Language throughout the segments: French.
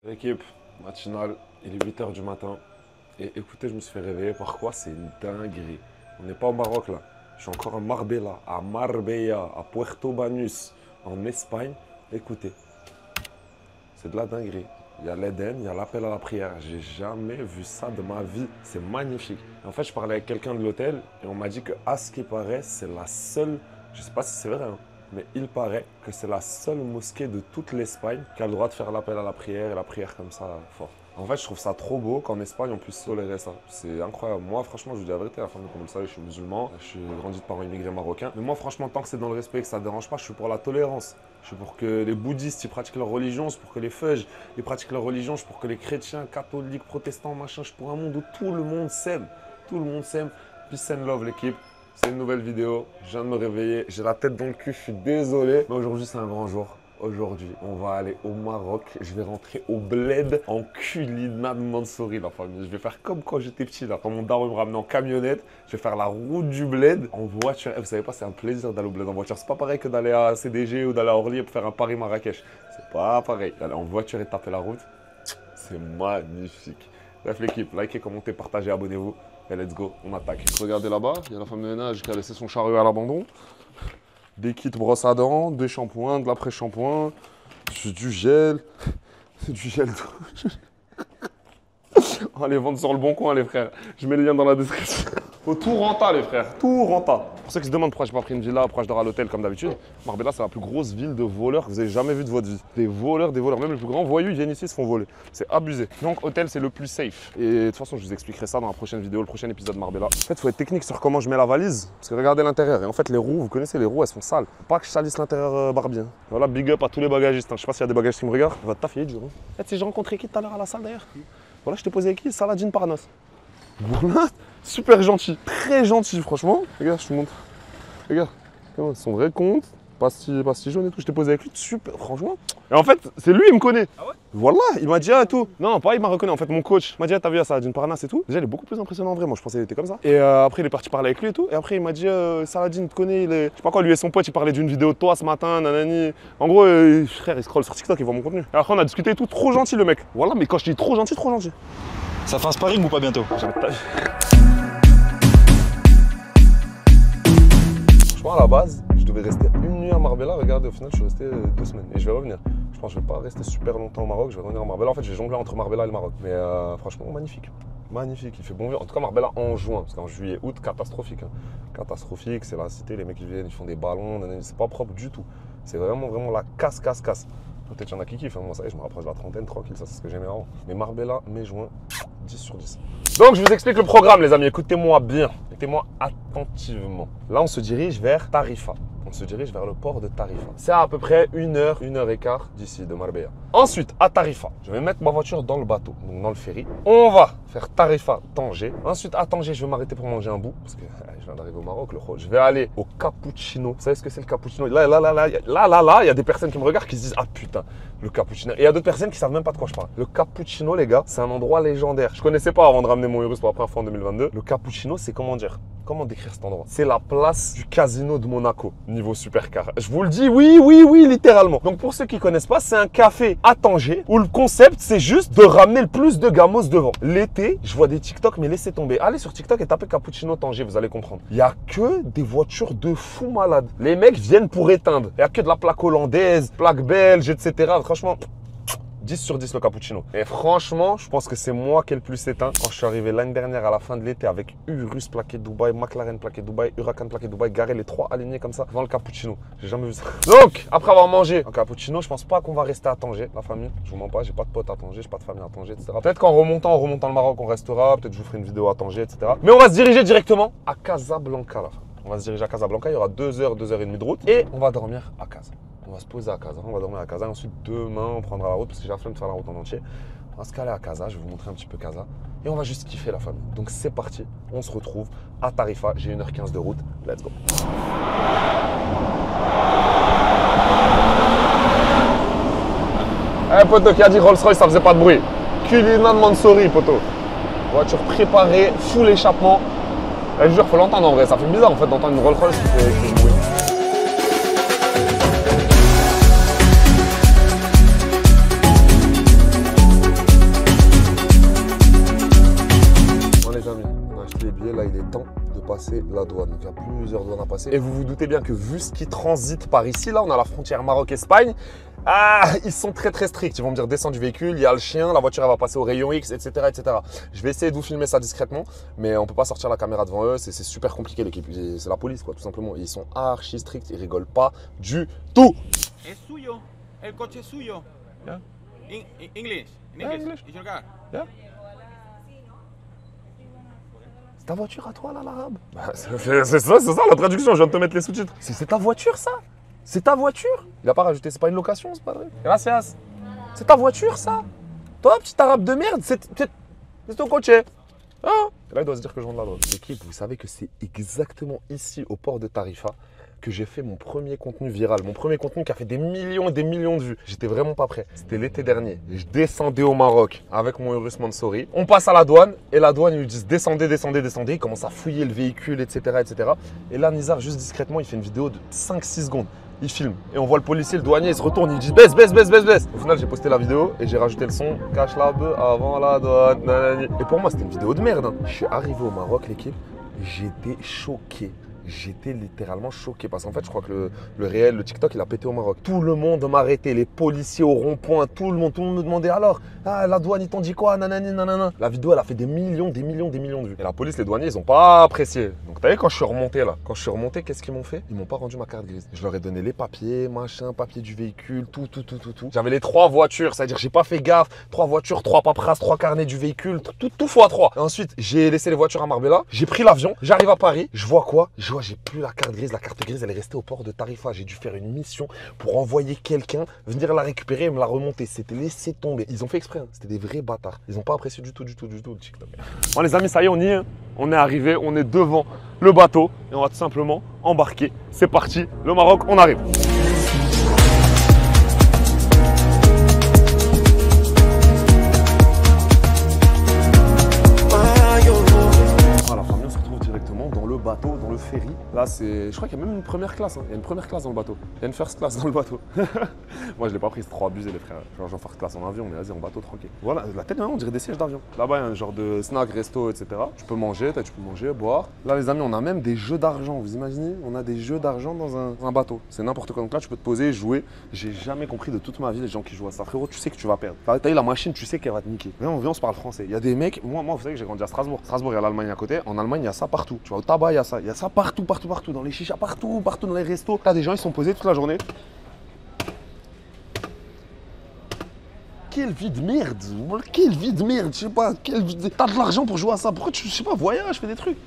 Équipe matinale, il est 8 h du matin. Et écoutez, je me suis fait réveiller. Par quoi? C'est une dinguerie. On n'est pas au Maroc là. Je suis encore à Marbella, à Marbella, à Puerto Banús, en Espagne. Écoutez, c'est de la dinguerie. Il y a l'Éden, il y a l'appel à la prière. J'ai jamais vu ça de ma vie. C'est magnifique. En fait, je parlais avec quelqu'un de l'hôtel et on m'a dit que, à ce qui paraît, c'est la seule, je sais pas si c'est vrai, hein, mais il paraît que c'est la seule mosquée de toute l'Espagne qui a le droit de faire l'appel à la prière et la prière comme ça fort. En fait, je trouve ça trop beau qu'en Espagne, on puisse tolérer ça. C'est incroyable. Moi, franchement, je vous dis la vérité, la famille, comme vous le savez, je suis musulman. Je suis grandi de parents immigrés marocains. Mais moi, franchement, tant que c'est dans le respect et que ça ne dérange pas, je suis pour la tolérance. Je suis pour que les bouddhistes, ils pratiquent leur religion. Je suis pour que les feuges, ils pratiquent leur religion. Je suis pour que les chrétiens, catholiques, protestants, machin. Je suis pour un monde où tout le monde s'aime. Tout le monde s'aime. Peace and love, l'équipe. C'est une nouvelle vidéo. Je viens de me réveiller. J'ai la tête dans le cul. Je suis désolé. Mais aujourd'hui, c'est un grand jour. Aujourd'hui, on va aller au Maroc. Je vais rentrer au bled en Culina de Mansouri, la famille. Je vais faire comme quand j'étais petit, là. Quand mon daron me ramenait en camionnette, je vais faire la route du bled en voiture. Et vous savez pas, c'est un plaisir d'aller au bled en voiture. C'est pas pareil que d'aller à CDG ou d'aller à Orly pour faire un Paris-Marrakech. C'est pas pareil. D'aller en voiture et taper la route, c'est magnifique. Bref, l'équipe, likez, commentez, partagez, abonnez-vous. Et let's go, on attaque. Regardez là-bas, il y a la femme de ménage qui a laissé son chariot à l'abandon. Des kits brosse à dents, des shampoings, de l'après-shampoing, du gel, du gel douche. On va les vendre sur le bon coin, les frères. Je mets le lien dans la description. Faut tout renta, les frères. Tout renta. Pour ceux qui se demandent pourquoi j'ai pas pris une villa, pourquoi je dors à l'hôtel comme d'habitude, Marbella, c'est la plus grosse ville de voleurs que vous avez jamais vue de votre vie. Des voleurs. Même les plus grands voyous, ils viennent ici, ils se font voler. C'est abusé. Donc, hôtel, c'est le plus safe. Et de toute façon, je vous expliquerai ça dans la prochaine vidéo, le prochain épisode de Marbella. En fait, il faut être technique sur comment je mets la valise. Parce que regardez l'intérieur. Et en fait, les roues, vous connaissez, les roues, elles sont sales. Pas que je salisse l'intérieur Barbie. Hein. Voilà, big up à tous les bagagistes. Hein. Je sais pas s'il y a des bagagistes qui me regardent. Votre taf, il est dur. Hein. En fait, j'ai rencontré qui tout à l'heure à la salle d'ailleurs. Voilà, je t'ai posé avec qui? Saladin Parnas. Voilà, super gentil, très gentil, franchement. Regarde, je te montre. Regarde, son vrai compte, pas si jaune et tout. Je t'ai posé avec lui, super, franchement. Et en fait, c'est lui, il me connaît. Ah ouais? Voilà, il m'a dit ah et tout. Non, pas il m'a reconnu. En fait, mon coach m'a dit ah, t'as vu Saladin Parnas et tout. Déjà, il est beaucoup plus impressionnant en vrai. Moi, je pensais qu'il était comme ça. Et après, il est parti parler avec lui et tout. Et après, il m'a dit Saladin te connaît. Il est... Je sais pas quoi, lui et son pote, il parlait d'une vidéo de toi ce matin, nanani. En gros, frère, il scrolle sur TikTok, il voit mon contenu. Et après, on a discuté et tout. Trop gentil, le mec. Voilà, mais quand je dis trop gentil, trop gentil. Ça fait un sparring ou pas bientôt? Franchement, à la base, je devais rester une nuit à Marbella. Regardez, au final, je suis resté 2 semaines. Et je vais revenir. Je pense que je vais pas rester super longtemps au Maroc. Je vais revenir à Marbella. En fait, j'ai jonglé entre Marbella et le Maroc. Mais franchement, magnifique. Magnifique. Il fait bon vivre. En tout cas, Marbella en juin. Parce qu'en juillet, août, catastrophique. Hein. Catastrophique. C'est la cité. Les mecs qui viennent, ils font des ballons. C'est pas propre du tout. C'est vraiment la casse. Peut-être qu'il y en a qui kiffent. Hein. Moi, ça y est, je me rapproche de la trentaine, tranquille. Ça, c'est ce que j'aimais avant. Mais Marbella, mai-juin, 10 sur 10. Donc, je vous explique le programme, les amis. Écoutez-moi bien. Écoutez-moi attentivement. Là, on se dirige vers Tarifa. On se dirige vers le port de Tarifa. C'est à peu près 1 heure, 1 heure et quart d'ici, de Marbella. Ensuite, à Tarifa, je vais mettre ma voiture dans le bateau, donc dans le ferry. On va faire Tarifa, Tanger. Ensuite, à Tanger, je vais m'arrêter pour manger un bout, parce que je viens d'arriver au Maroc, le Je vais aller au cappuccino. Vous savez ce que c'est le cappuccino? Là, il y a des personnes qui me regardent qui se disent ah putain, le cappuccino. Et il y a d'autres personnes qui savent même pas de quoi je parle. Le cappuccino, les gars, c'est un endroit légendaire. Je connaissais pas avant de ramener mon Urus pour la première fois en 2022. Le cappuccino, c'est comment dire? Comment décrire cet endroit? C'est la place du casino de Monaco, niveau supercar. Je vous le dis, oui, littéralement. Donc pour ceux qui connaissent pas, c'est un café à Tanger où le concept, c'est juste de ramener le plus de gamos devant. L'été, je vois des TikTok, mais laissez tomber. Allez sur TikTok et tapez cappuccino Tanger, vous allez comprendre. Il y a que des voitures de fous malades. Les mecs viennent pour éteindre. Il y a que de la plaque hollandaise, plaque belge, etc. Franchement, 10 sur 10 le cappuccino. Et franchement, je pense que c'est moi qui ai le plus éteint. Quand je suis arrivé l'année dernière à la fin de l'été avec Urus plaqué Dubaï, McLaren plaqué Dubaï, Huracan plaqué Dubaï, garé les 3 alignés comme ça devant le cappuccino. J'ai jamais vu ça. Donc, après avoir mangé un cappuccino, je pense pas qu'on va rester à Tanger, la famille. Je vous mens pas, j'ai pas de potes à Tanger, j'ai pas de famille à Tanger, etc. Peut-être qu'en remontant le Maroc, on restera. Peut-être je vous ferai une vidéo à Tanger, etc. Mais on va se diriger directement à Casablanca là. On va se diriger à Casablanca, il y aura 2 heures, 2 heures et demie de route. Et on va dormir à Casa. On va se poser à Casa, on va dormir à Casa. Et ensuite, demain, on prendra la route parce que j'ai la flemme de faire la route en entier. On va se caler à Casa, je vais vous montrer un petit peu Casa. Et on va juste kiffer la famille. Donc c'est parti, on se retrouve à Tarifa. J'ai 1h15 de route. Let's go. Eh poto qui a dit Rolls-Royce, ça faisait pas de bruit. Culina de Mansouri, poto. Voiture préparée, full échappement. Je jure, faut l'entendre en vrai. Ça fait bizarre en fait d'entendre une Rolls-Royce qui fait du bruit. temps de passer la douane. Donc, il y a plusieurs douanes à passer. Et vous vous doutez bien que vu ce qui transite par ici, là, on a la frontière Maroc-Espagne. Ah, ils sont très très stricts. Ils vont me dire descends du véhicule, il y a le chien, la voiture elle va passer au rayon X, etc., etc. Je vais essayer de vous filmer ça discrètement, mais on peut pas sortir la caméra devant eux. C'est super compliqué l'équipe. C'est la police quoi, tout simplement. Ils sont archi stricts, ils rigolent pas du tout. Es suyo, el coche es suyo. Yeah. English. Yeah, English. It's your car. Yeah. C'est ta voiture à toi là, l'arabe? C'est ça la traduction. Je viens de te mettre les sous-titres. C'est ta voiture ça? C'est ta voiture? Il a pas rajouté, c'est pas une location, c'est pas vrai? Gracias. C'est ta voiture ça? Toi, petit arabe de merde, c'est ton coche. Ah. Et là, il doit se dire que je rentre la drogue. L'équipe, vous savez que c'est exactement ici, au port de Tarifa, que j'ai fait mon premier contenu viral. Mon premier contenu qui a fait des millions et des millions de vues. J'étais vraiment pas prêt. C'était l'été dernier. Je descendais au Maroc avec mon Urus Mansouri. On passe à la douane et la douane, ils lui disent descendez, descendez, descendez. Il commence à fouiller le véhicule, etc., etc. Et là, Nizar, juste discrètement, il fait une vidéo de 5-6 secondes. Il filme et on voit le policier, le douanier, il se retourne, il dit baisse, baisse, baisse, baisse, baisse. Au final, j'ai posté la vidéo et j'ai rajouté le son cache la bœuf avant la douane. Nanani. Et pour moi, c'était une vidéo de merde. Hein. Je suis arrivé au Maroc, l'équipe, j'étais choqué. J'étais littéralement choqué parce qu'en fait, je crois que le réel, le TikTok, il a pété au Maroc. Tout le monde m'arrêtait, les policiers au rond-point, tout le monde me demandait alors, ah, la douane, ils t'ont dit quoi, nanani, nanana. La vidéo, elle a fait des millions, des millions, des millions de vues. Et la police, les douaniers, ils ont pas apprécié. Donc, t'as vu, quand je suis remonté là, qu'est-ce qu'ils m'ont fait? Ils m'ont pas rendu ma carte grise. Je leur ai donné les papiers, machin, papier du véhicule, tout. J'avais les 3 voitures, c'est-à-dire, j'ai pas fait gaffe. 3 voitures, 3 paperasses, 3 carnets du véhicule, tout fois 3. Et ensuite, j'ai laissé les voitures à Marbella, j'ai pris l'avion, j'arrive à Paris, je vois quoi? Je vois, j'ai plus la carte grise. La carte grise, elle est restée au port de Tarifa. J'ai dû faire une mission pour envoyer quelqu'un venir la récupérer et me la remonter. C'était laissé tomber. Ils ont fait exprès. Hein. C'était des vrais bâtards. Ils n'ont pas apprécié du tout le TikTok. Bon les amis, ça y est, on y est. On est arrivé. On est devant le bateau et on va tout simplement embarquer. C'est parti. Le Maroc, on arrive. Bateau, dans le ferry. Là, je crois qu'il y a même une première classe. Hein. Il y a une première classe dans le bateau. Il y a une first class dans le bateau. Moi, je l'ai pas pris, c'est trop abusé, les frères. Genre, j'en first class en avion, mais vas-y, en bateau, tranquille. Voilà, la tête, on dirait des sièges d'avion. Là-bas, il y a un genre de snack, resto, etc. Tu peux manger, boire. Là, les amis, on a même des jeux d'argent. Vous imaginez? On a des jeux d'argent dans un bateau. C'est n'importe quoi. Donc là, tu peux te poser, jouer. J'ai jamais compris de toute ma vie les gens qui jouent à ça. Frérot, tu sais que tu vas perdre. T'as eu la machine, tu sais qu'elle va te niquer. Viens, on se parle français. Il y a des mecs, moi, vous savez que j'ai grandi à Strasbourg. Strasbourg, il y a l'Allemagne à côté. En Allemagne, il y a ça partout. Tu vois, au tabac, il y a ça. Il y a ça partout, dans les chichas, partout dans les restos. Là, des gens, ils sont posés toute la journée. Quelle vie de merde! Je sais pas, t'as de l'argent pour jouer à ça, pourquoi je sais pas, voyage, fais des trucs.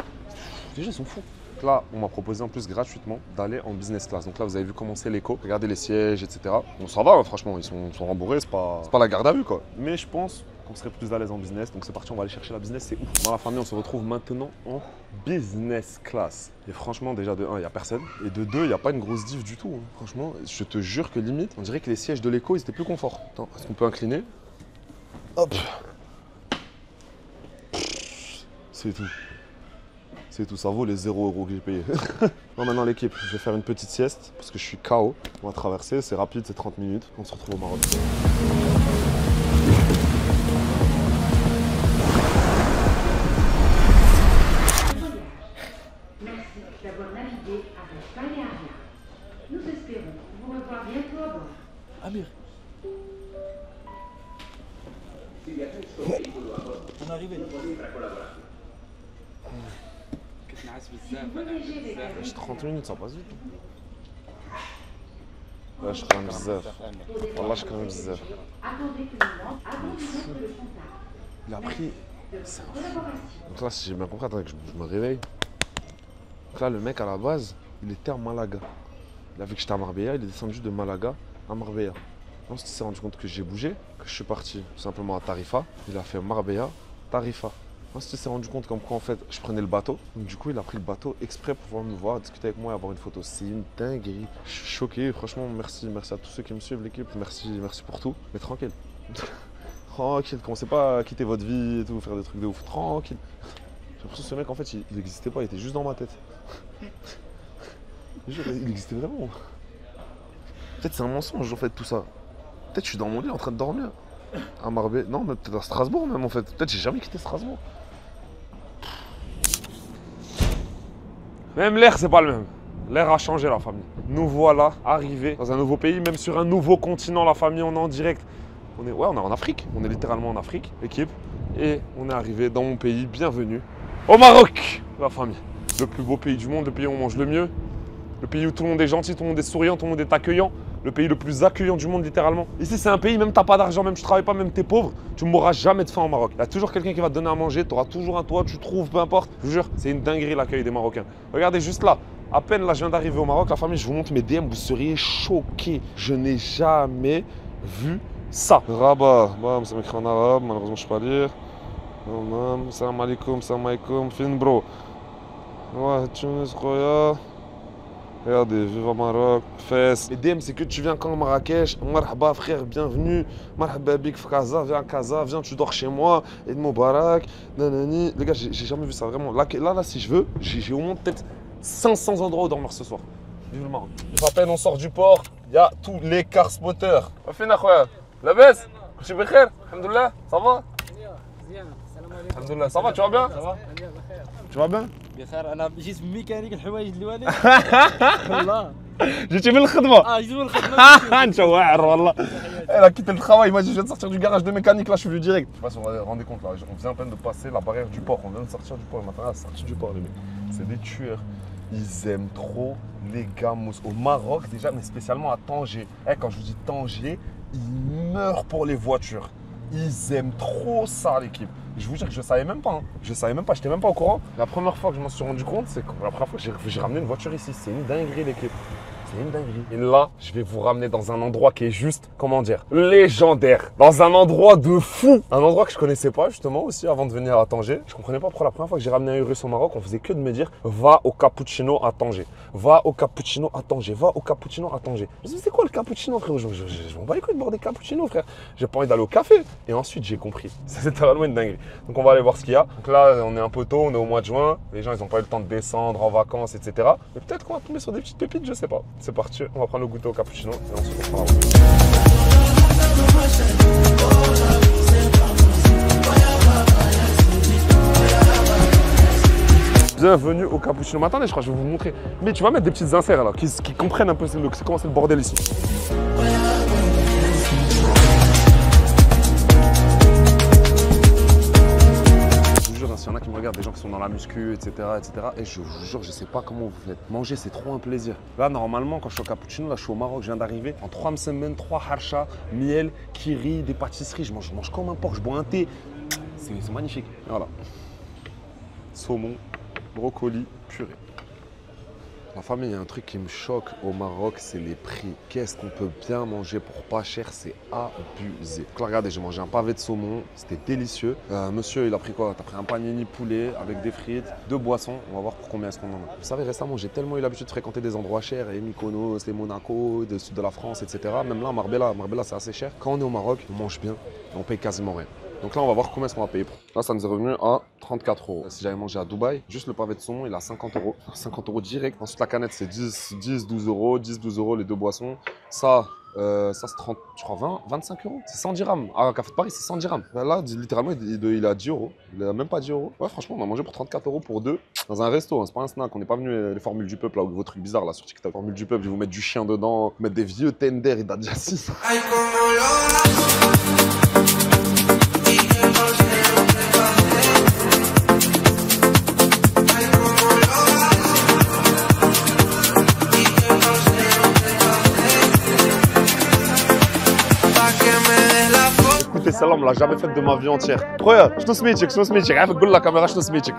Les gens, ils sont fous. Là, on m'a proposé en plus gratuitement d'aller en business class. Donc là, vous avez vu comment c'est l'éco. Regardez les sièges, etc. Bon, ça va, hein, franchement, ils sont rembourrés, c'est pas la garde à vue, quoi. Mais je pense qu'on serait plus à l'aise en business. Donc c'est parti, on va aller chercher la business, c'est ouf. Dans la famille, on se retrouve maintenant en business class. Et franchement, déjà de 1, il n'y a personne. Et de 2, il n'y a pas une grosse diff du tout. Hein. Franchement, je te jure que limite, on dirait que les sièges de l'éco, ils étaient plus confort. Attends, est-ce qu'on peut incliner? Hop. C'est tout. C'est tout, ça vaut les 0 € que j'ai payé. Bon, maintenant l'équipe, je vais faire une petite sieste parce que je suis KO. On va traverser, c'est rapide, c'est 30 minutes. On se retrouve au Maroc. Merci d'avoir navigué avec Balearia. Nous espérons vous revoir bientôt à bord. Amir. On est arrivé. J'ai 30 minutes, ça passe vite. Là, je crame bzaf. Wallah, je crame bzaf. Il a pris. C'est un fou. Donc là, si j'ai bien compris, attendez que je me réveille. Donc là, le mec, à la base, il était à Malaga. Il a vu que j'étais à Marbella, il est descendu de Malaga à Marbella. Ensuite, il s'est rendu compte que j'ai bougé, que je suis parti tout simplement à Tarifa. Il a fait Marbella, Tarifa. Ensuite, il s'est rendu compte comme quoi en fait je prenais le bateau. Donc du coup, il a pris le bateau exprès pour pouvoir me voir, discuter avec moi et avoir une photo. C'est une dinguerie. Je suis choqué, franchement, merci à tous ceux qui me suivent, l'équipe. Merci pour tout. Mais tranquille. Tranquille, commencez pas à quitter votre vie et tout, faire des trucs de ouf. Tranquille. J'ai l'impression que ce mec en fait, il n'existait pas, il était juste dans ma tête. Il existait vraiment. Peut-être c'est un mensonge en fait tout ça. Peut-être je suis dans mon lit en train de dormir. À Marbella. Non, mais peut-être à Strasbourg même en fait. Peut-être j'ai jamais quitté Strasbourg. Même l'air, c'est pas le même. L'air a changé, la famille. Nous voilà arrivés dans un nouveau pays, même sur un nouveau continent, la famille, on est en direct. On est en Afrique, on est littéralement en Afrique, l'équipe. Et on est arrivé dans mon pays, bienvenue au Maroc, la famille. Le plus beau pays du monde, le pays où on mange le mieux. Le pays où tout le monde est gentil, tout le monde est souriant, tout le monde est accueillant. Le pays le plus accueillant du monde, littéralement. Ici, c'est un pays, même t'as pas d'argent, même tu travailles pas, même t'es pauvre, tu ne mourras jamais de faim au Maroc. Il y a toujours quelqu'un qui va te donner à manger, tu auras toujours un toit, tu trouves, peu importe. Je vous jure, c'est une dinguerie l'accueil des Marocains. Regardez juste là. À peine là, je viens d'arriver au Maroc, la famille, je vous montre mes DM, vous seriez choqués. Je n'ai jamais vu ça. Rabat, bam, ça m'écrit en arabe, malheureusement je ne sais pas lire. Salam alaikum, fin bro. Ouais, Tunis, Roya. Regardez, vive Maroc, fesse. Les DM, c'est que tu viens quand Marrakech. Marhaba, frère, bienvenue. Marhaba bik Casa, viens à Casa, viens, tu dors chez moi. Eid Moubarak, nanani. Les gars, j'ai jamais vu ça, vraiment. Là, si je veux, j'ai au moins peut-être 500 endroits où dormir ce soir. Vive le Maroc. À peine on sort du port, il y a tous les car spotters. Fina, khoya. La baisse. Tu es bien, alhamdoulilah, ça va? Alhamdoulilah, ça va, tu vas bien? Ça va. Tu vas bien? بخير انا جيت من ميكانيك الحوايج الوالد والله جيتي من الخدمه جيت من الخدمه انت واعر والله. Elle a quitté le travail, il m'a dit je viens de sortir du garage de mécanique, là je suis venu direct. Je sais pas si vous vous rendez compte là, on vient à peine de passer la barrière du port, on vient de sortir du port, maintenant la sortie du port les mecs. C'est des tueurs. Ils aiment trop les gamos. Au Maroc déjà, mais spécialement à Tanger. Quand je vous dis Tanger, ils meurent pour les voitures. Ils aiment trop ça l'équipe. Je vous jure que je savais même pas. Je savais même pas, j'étais même pas au courant. La première fois que je m'en suis rendu compte, c'est que la première fois que j'ai ramené une voiture ici. C'est une dinguerie l'équipe. C'est une dinguerie. Et là, je vais vous ramener dans un endroit qui est juste, comment dire, légendaire. Dans un endroit de fou. Un endroit que je connaissais pas justement aussi avant de venir à Tanger. Je comprenais pas pourquoi la première fois que j'ai ramené un Urus au Maroc, on faisait que de me dire va au cappuccino à Tanger. Va au cappuccino à Tanger. Va au cappuccino à Tanger. Je me dis c'est quoi le cappuccino frère? Je m'en bats les couilles de boire des cappuccinos frère. J'ai pas envie d'aller au café. Et ensuite j'ai compris. C'était vraiment une dinguerie. Donc on va aller voir ce qu'il y a. Donc là on est un peu tôt, on est au mois de juin. Les gens ils ont pas eu le temps de descendre en vacances etc. Mais peut-être qu'on va tomber sur des petites pépites, je sais pas. C'est parti, on va prendre le goûter au cappuccino et ensuite on fera la route. Bienvenue au cappuccino. Mais attendez, je crois que je vais vous montrer. Mais tu vas mettre des petites inserts là, qui comprennent un peu comment c'est le bordel ici. S'il y en a qui me regardent, des gens qui sont dans la muscu, etc. Et je vous jure, je sais pas comment vous faites. Manger, c'est trop un plaisir. Là, normalement, quand je suis au cappuccino, là, je suis au Maroc, je viens d'arriver. En 3 semaines, 3 harcha, miel, kiri, des pâtisseries. Je mange comme un porc, je bois un thé. C'est magnifique. Et voilà. Saumon, brocoli, purée. La famille, il y a un truc qui me choque au Maroc, c'est les prix. Qu'est-ce qu'on peut bien manger pour pas cher, c'est abusé. Donc là, regardez, j'ai mangé un pavé de saumon, c'était délicieux. Monsieur, il a pris quoi? T'as pris un panini poulet avec des frites, 2 boissons. On va voir pour combien est-ce qu'on en a. Vous savez, récemment, j'ai tellement eu l'habitude de fréquenter des endroits chers, et Mykonos, les Monaco, le sud de la France, etc. Même là, Marbella, c'est assez cher. Quand on est au Maroc, on mange bien et on paye quasiment rien. Donc là, on va voir combien est-ce qu'on va payer. Là, ça nous est revenu à 34 €. Si j'avais mangé à Dubaï, juste le pavé de saumon, il a 50 €. 50 € direct. Ensuite, la canette, c'est 10, 12 €. 10, 12 € les 2 boissons. Ça c'est 30, je crois 20, 25 €. C'est 110 dirhams. À Café de Paris, c'est 110 dirhams. Là, littéralement, il a 10 €. Il a même pas 10 €. Ouais, franchement, on a mangé pour 34 € pour 2 dans un resto. Hein. C'est pas un snack. On n'est pas venu les formules du peuple, là, ou vos trucs bizarres, là, sur TikTok. Formule du peuple, je vais vous mettre du chien dedans, mettre des vieux tender et d'adjacent. Celle-là, on me l'a jamais faite de ma vie entière. Regarde, je te smichik. Avec la caméra, je te smichik.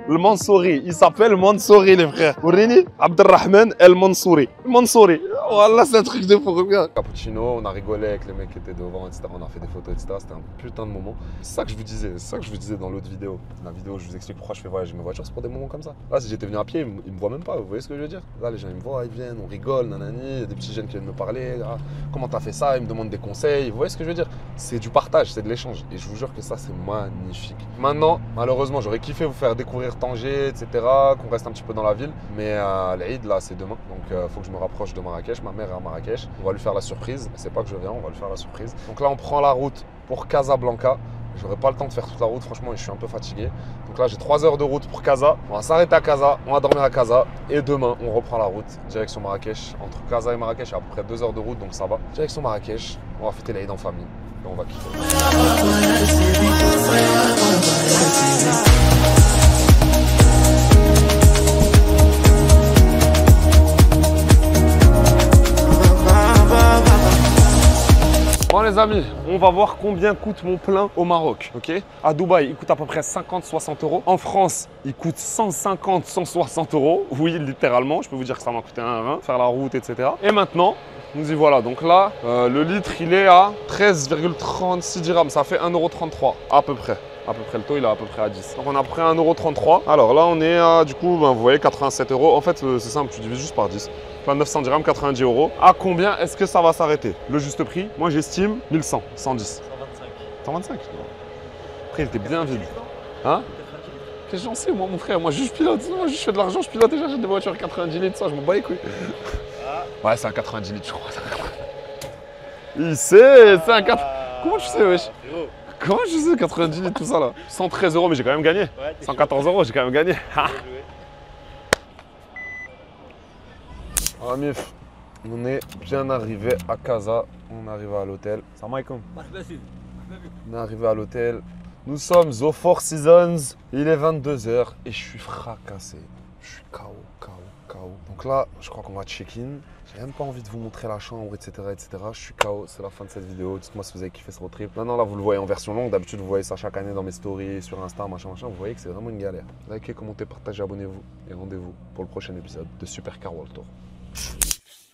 Le Mansouri. Il s'appelle Mansouri, les frères. Ourini, Abdelrahman El Mansouri. Mansouri. Voilà, c'est un truc de fou. Regarde. Cappuccino, on a rigolé avec les mecs qui étaient devant, etc. On a fait des photos, etc. C'était un putain de moment. C'est ça que je vous disais. C'est ça que je vous disais dans l'autre vidéo. La vidéo où je vous explique pourquoi je fais voyager mes voitures, c'est pour des moments comme ça. Là, si j'étais venu à pied, ils me voient même pas. Vous voyez ce que je veux dire? Là, les gens, ils me voient, ils viennent, on rigole, nanani. Il y a des petits jeunes qui viennent me parler. Ah, comment t'as fait ça? Ils me demandent des conseils. Vous voyez ce que je veux dire? C'est du partage, c'est de l'échange. Et je vous jure que ça, c'est magnifique. Maintenant, malheureusement, j'aurais kiffé vous faire découvrir Tanger, etc. Qu'on reste un petit peu dans la ville. Mais l'Aïd, là, c'est demain. Donc, faut que je me rapproche de Marrakech. Ma mère est à Marrakech. On va lui faire la surprise. C'est pas que je viens, on va lui faire la surprise. Donc là, on prend la route pour Casablanca. J'aurai pas le temps de faire toute la route, franchement, je suis un peu fatigué. Donc là, j'ai 3 heures de route pour Casa. On va s'arrêter à Casa, on va dormir à Casa. Et demain, on reprend la route, direction Marrakech. Entre Casa et Marrakech, il y a à peu près 2 heures de route, donc ça va. Direction Marrakech, on va fêter l'Aïd en famille. Et on va kiffer. Bon les amis, on va voir combien coûte mon plein au Maroc, ok? À Dubaï, il coûte à peu près 50-60 euros. En France, il coûte 150-160 euros. Oui, littéralement, je peux vous dire que ça m'a coûté un rein, faire la route, etc. Et maintenant, nous y voilà. Donc là, le litre, il est à 13,36 dirhams. Ça fait 1,33 € à peu près. À peu près, le taux, il est à peu près à 10. Donc on a pris 1,33 €. Alors là, on est à, du coup, vous voyez, 87 euros. En fait, c'est simple, tu divises juste par 10. Enfin, 900 dirhams, 90 euros. À combien est-ce que ça va s'arrêter? Le juste prix, moi j'estime 1100, 110. 125. Après, il était bien vide. Hein? Qu'est-ce que j'en sais, moi, mon frère? Moi, je pilote. Moi, je fais de l'argent, je pilote déjà. J'ai des voitures 90 litres, ça, je m'en bats les couilles. Ouais, c'est un 90 litres, je crois. Il sait, c'est un 4. Comment tu sais, wesh? Comment je sais 90 litres, tout ça là? 113 euros, mais j'ai quand même gagné. 114 euros, j'ai quand même gagné. Ah, mif, on est bien arrivé à Casa. On est arrivé à l'hôtel. Salam alaikum. On est arrivé à l'hôtel. Nous sommes au Four Seasons. Il est 22 h et je suis fracassé. Je suis KO. Donc là, je crois qu'on va check-in. J'ai même pas envie de vous montrer la chambre, etc. Je suis KO, c'est la fin de cette vidéo. Dites-moi si vous avez kiffé ce road trip. Maintenant, là, vous le voyez en version longue. D'habitude, vous voyez ça chaque année dans mes stories, sur Insta, machin. Vous voyez que c'est vraiment une galère. Likez, commentez, partagez, abonnez-vous. Et rendez-vous pour le prochain épisode de Super Car World Tour.